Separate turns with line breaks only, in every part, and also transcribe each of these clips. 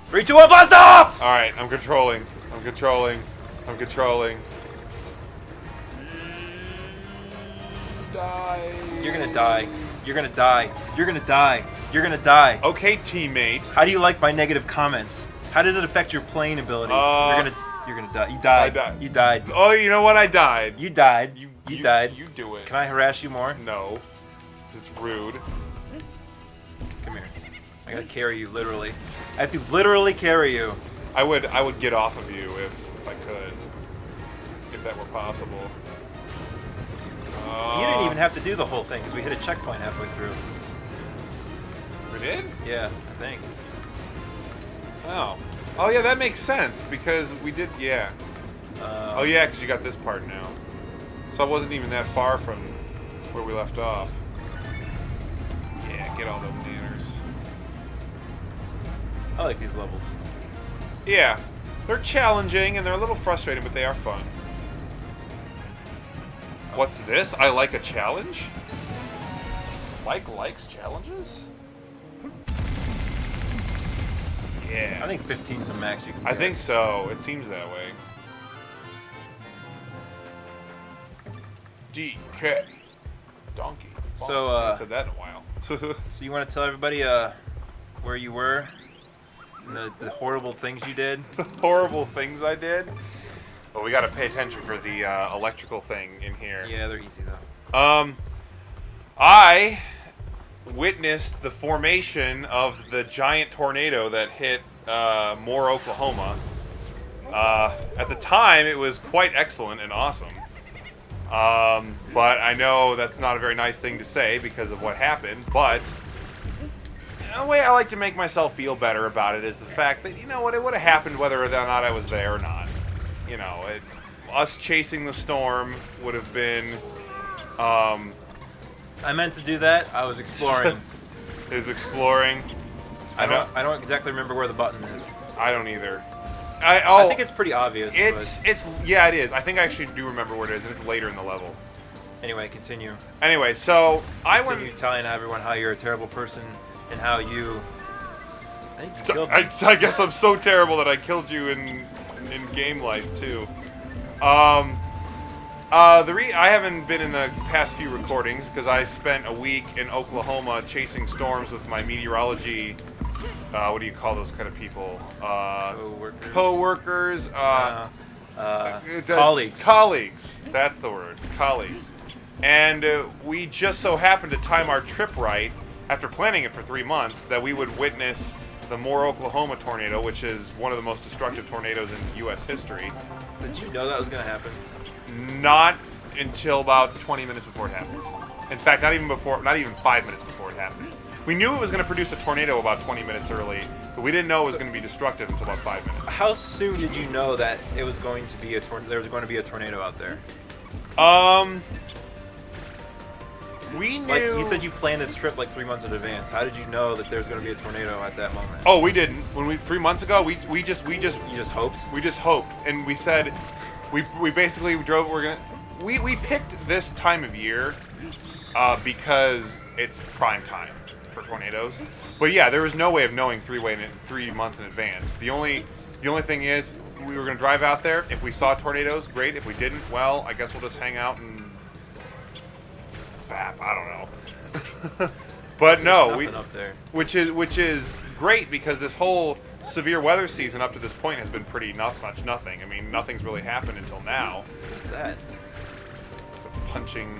Three, two, one, blast off!
Alright, I'm controlling. I'm controlling. I'm controlling. Die.
You're gonna die. You're gonna die. You're gonna die. You're gonna die.
Okay, teammate.
How do you like my negative comments? How does it affect your playing ability? You're gonna die. You died.
I died.
You died.
Oh, you know what? I died.
You died. You died.
You do it.
Can I harass you more?
No. It's rude.
Come here. I gotta carry you, literally. I have to literally carry you.
I would get off of you if I could. If that were possible.
You didn't even have to do the whole thing because we hit a checkpoint halfway through.
We did?
Yeah, I think.
Oh. Oh yeah, that makes sense because we did. Yeah. Oh yeah, because you got this part now. So I wasn't even that far from where we left off. Yeah, get all those nanners.
I like these levels.
Yeah, they're challenging and they're a little frustrating, but they are fun. What's this? I like a challenge? Mike likes challenges? Yeah.
I think 15 is the max you can
I
get.
think so. It seems that way. DK. Donkey.
So,
I haven't said that in a while.
So you want to tell everybody where you were? And the horrible things you did?
Horrible things I did? Well, we gotta pay attention for the electrical thing in here.
Yeah, they're easy though.
I witnessed the formation of the giant tornado that hit Moore, Oklahoma. At the time, it was quite excellent and awesome. But I know that's not a very nice thing to say because of what happened, but the way I like to make myself feel better about it is the fact that, you know what, it would have happened whether or not I was there or not. You know, us chasing the storm would have been,
I meant to do that. I was exploring.
is exploring.
I don't exactly remember where the button is.
I don't either.
I think it's pretty obvious.
Yeah, it is. I think I actually do remember where it is, and it's later in the level.
Anyway, continue.
Anyway, so I went.
Continue telling everyone how you're a terrible person and how you. I think you killed me.
I guess I'm so terrible that I killed you in game life too. I haven't been in the past few recordings because I spent a week in Oklahoma chasing storms with my meteorology. What do you call those kind of people? Co-workers.
Colleagues.
Colleagues. That's the word. Colleagues. And we just so happened to time our trip right after planning it for 3 months that we would witness the Moore, Oklahoma tornado, which is one of the most destructive tornadoes in U.S. history.
Did you know that was going to happen?
Not until about 20 minutes before it happened. In fact, not even 5 minutes before it happened. We knew it was going to produce a tornado about 20 minutes early, but we didn't know it was going to be destructive until about 5 minutes.
How soon did you know that it was going to be there was going to be a tornado out there?
We knew.
Like you said, you planned this trip like 3 months in advance. How did you know that there was going to be a tornado at that moment?
Oh, we didn't. 3 months ago, we just
You just hoped.
We just hoped, and we said, we basically drove. We picked this time of year because it's prime time for tornadoes. But yeah, there was no way of knowing 3 months in advance. The only thing is, we were gonna drive out there. If we saw tornadoes, great. If we didn't, well, I guess we'll just hang out and fap. I don't know. But no, which is great because this whole severe weather season up to this point has been pretty much nothing. I mean, nothing's really happened until now.
What's that?
It's a punching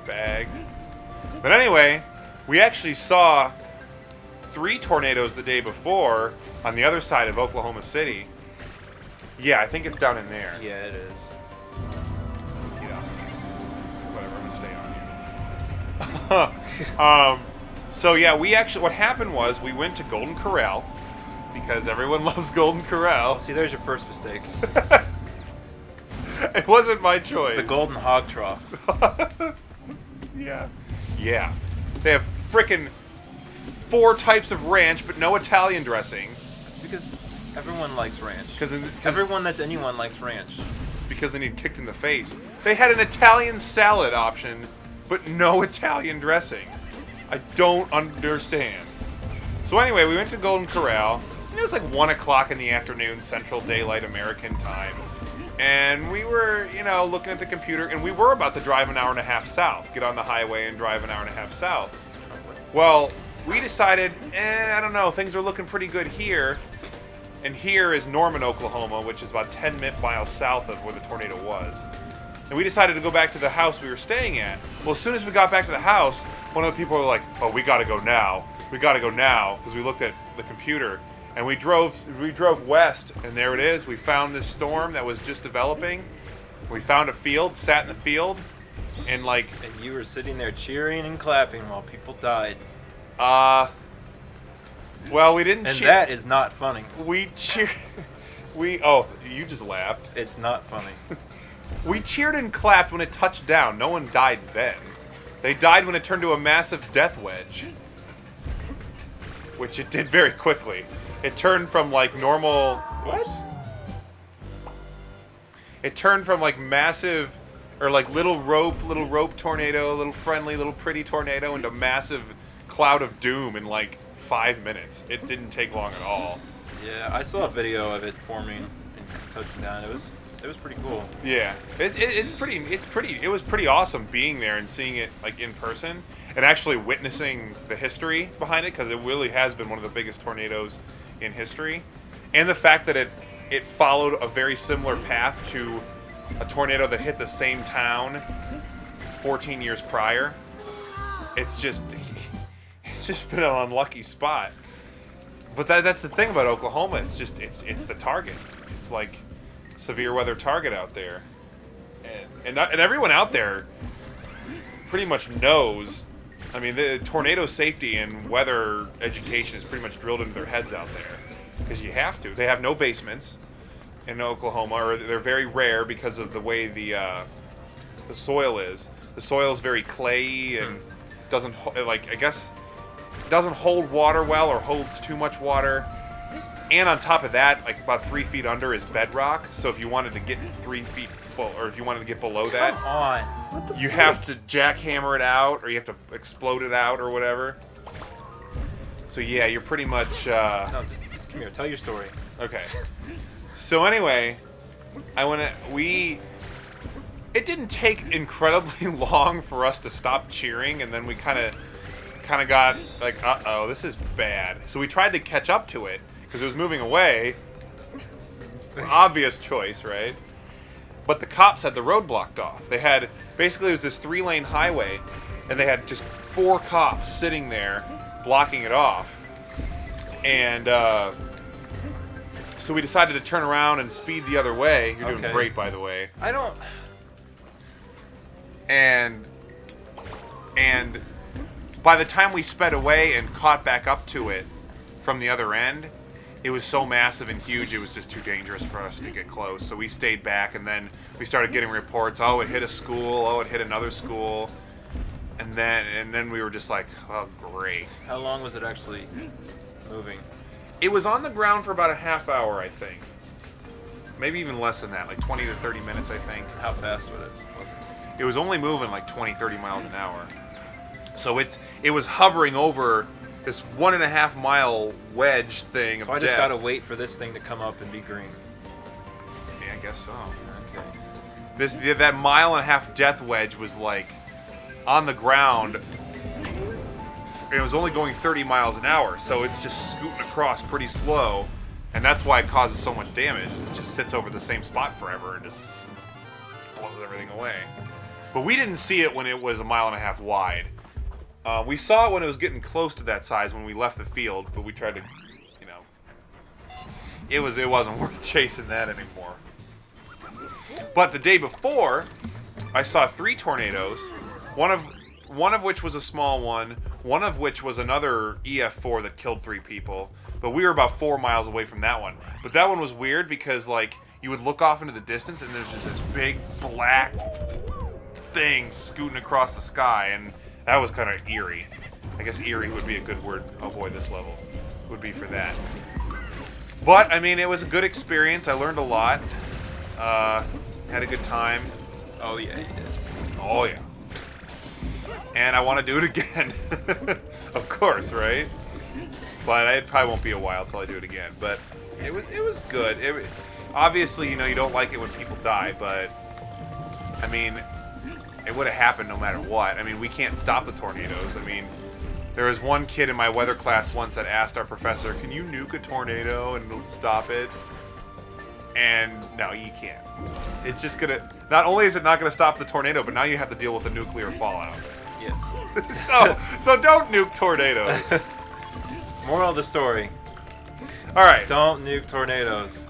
bag. But anyway, we actually saw 3 tornadoes the day before on the other side of Oklahoma City. Yeah, I think it's down in there.
Yeah, it is.
Yeah. Whatever, I'm gonna stay on you. So yeah, what happened was we went to Golden Corral because everyone loves Golden Corral.
See, there's your first mistake.
It wasn't my choice.
The Golden Hog Trough.
Yeah. Yeah. They have frickin' 4 types of ranch, but no Italian dressing.
It's because everyone likes ranch.
Everyone
that's anyone likes ranch.
It's because they need kicked in the face. They had an Italian salad option but no Italian dressing. I don't understand. So anyway, we went to Golden Corral. It was like 1 o'clock in the afternoon, Central Daylight American time. And we were, you know, looking at the computer, and we were about to drive an hour and a half south, get on the highway and drive an hour and a half south. Well, we decided, I don't know, things are looking pretty good here. And here is Norman, Oklahoma, which is about 10 miles south of where the tornado was. And we decided to go back to the house we were staying at. Well, as soon as we got back to the house, one of the people were like, oh, we gotta go now. We gotta go now, because we looked at the computer. And we drove west, and there it is. We found this storm that was just developing. We found a field, sat in the field, and like...
And you were sitting there cheering and clapping while people died.
Well, we didn't
And
cheer.
that is not funny.
We cheered... Oh, you just laughed.
It's not funny.
We cheered and clapped when it touched down. No one died then. They died when it turned to a massive death wedge. Which it did very quickly. It turned from like normal... What? It turned from like massive, or like little rope tornado, little friendly, little pretty tornado into massive cloud of doom in like 5 minutes. It didn't take long at all.
Yeah, I saw a video of it forming and touching down. It was pretty cool.
Yeah, it was pretty awesome being there and seeing it like in person and actually witnessing the history behind it, because it really has been one of the biggest tornadoes in history, and the fact that it followed a very similar path to a tornado that hit the same town 14 years prior. It's just been an unlucky spot. But that's the thing about Oklahoma. It's the target. It's like severe weather target out there, and everyone out there pretty much knows. I mean, the tornado safety and weather education is pretty much drilled into their heads out there, because you have to. They have no basements in Oklahoma, or they're very rare because of the way the soil is. The soil is very clayey and doesn't hold water well, or holds too much water. And on top of that, like about 3 feet under is bedrock. So if you wanted to get 3 feet, or if you wanted to get below that,
Come on. What the
you
frick?
have to jackhammer it out, or you have to explode it out, or whatever. So yeah, you're pretty much.
No, just come here. Tell your story.
Okay. So anyway, it didn't take incredibly long for us to stop cheering, and then we kind of got like, uh-oh, this is bad. So we tried to catch up to it because it was moving away. Obvious choice, right? But the cops had the road blocked off. They had, basically it was this 3-lane highway, and they had just 4 cops sitting there blocking it off. And so we decided to turn around and speed the other way. You're doing
Okay.
great, by the way.
I don't.
And by the time we sped away and caught back up to it from the other end, it was so massive and huge, it was just too dangerous for us to get close. So we stayed back, and then we started getting reports. Oh, it hit a school. Oh, it hit another school. And then we were just like, oh, great.
How long was it actually moving?
It was on the ground for about a half hour, I think. Maybe even less than that, like 20 to 30 minutes, I think.
How fast was it?
It was only moving like 20, 30 miles an hour. So it was hovering over this 1.5 mile wedge thing of
So I just
death.
gotta wait for this thing to come up and be green.
Yeah, I guess so.
Okay.
That 1.5 mile death wedge was like on the ground. And it was only going 30 miles an hour, so it's just scooting across pretty slow, and that's why it causes so much damage. It just sits over the same spot forever and just blows everything away. But we didn't see it when it was 1.5 miles wide. We saw it when it was getting close to that size when we left the field, but we tried to, it wasn't worth chasing that anymore. But the day before, I saw 3 tornadoes, one of which was a small one of which was another EF4 that killed 3 people, but we were about 4 miles away from that one. But that one was weird because, like, you would look off into the distance and there's just this big black thing scooting across the sky, and that was kind of eerie. I guess eerie would be a good word. Oh boy, this level would be for that. But, I mean, it was a good experience. I learned a lot. Had a good time.
Oh yeah, you did.
Oh, yeah. and I want to do it again. Of course, right? But it probably won't be a while till I do it again. But it was good. Obviously, you know, you don't like it when people die, but I mean, it would have happened no matter what. I mean, we can't stop the tornadoes. I mean, there was one kid in my weather class once that asked our professor, "Can you nuke a tornado and it'll stop it?" And no, you can't. It's just gonna. Not only is it not gonna stop the tornado, but now you have to deal with the nuclear fallout.
Yes.
So don't nuke tornadoes.
Moral of the story:
All right.
don't nuke tornadoes.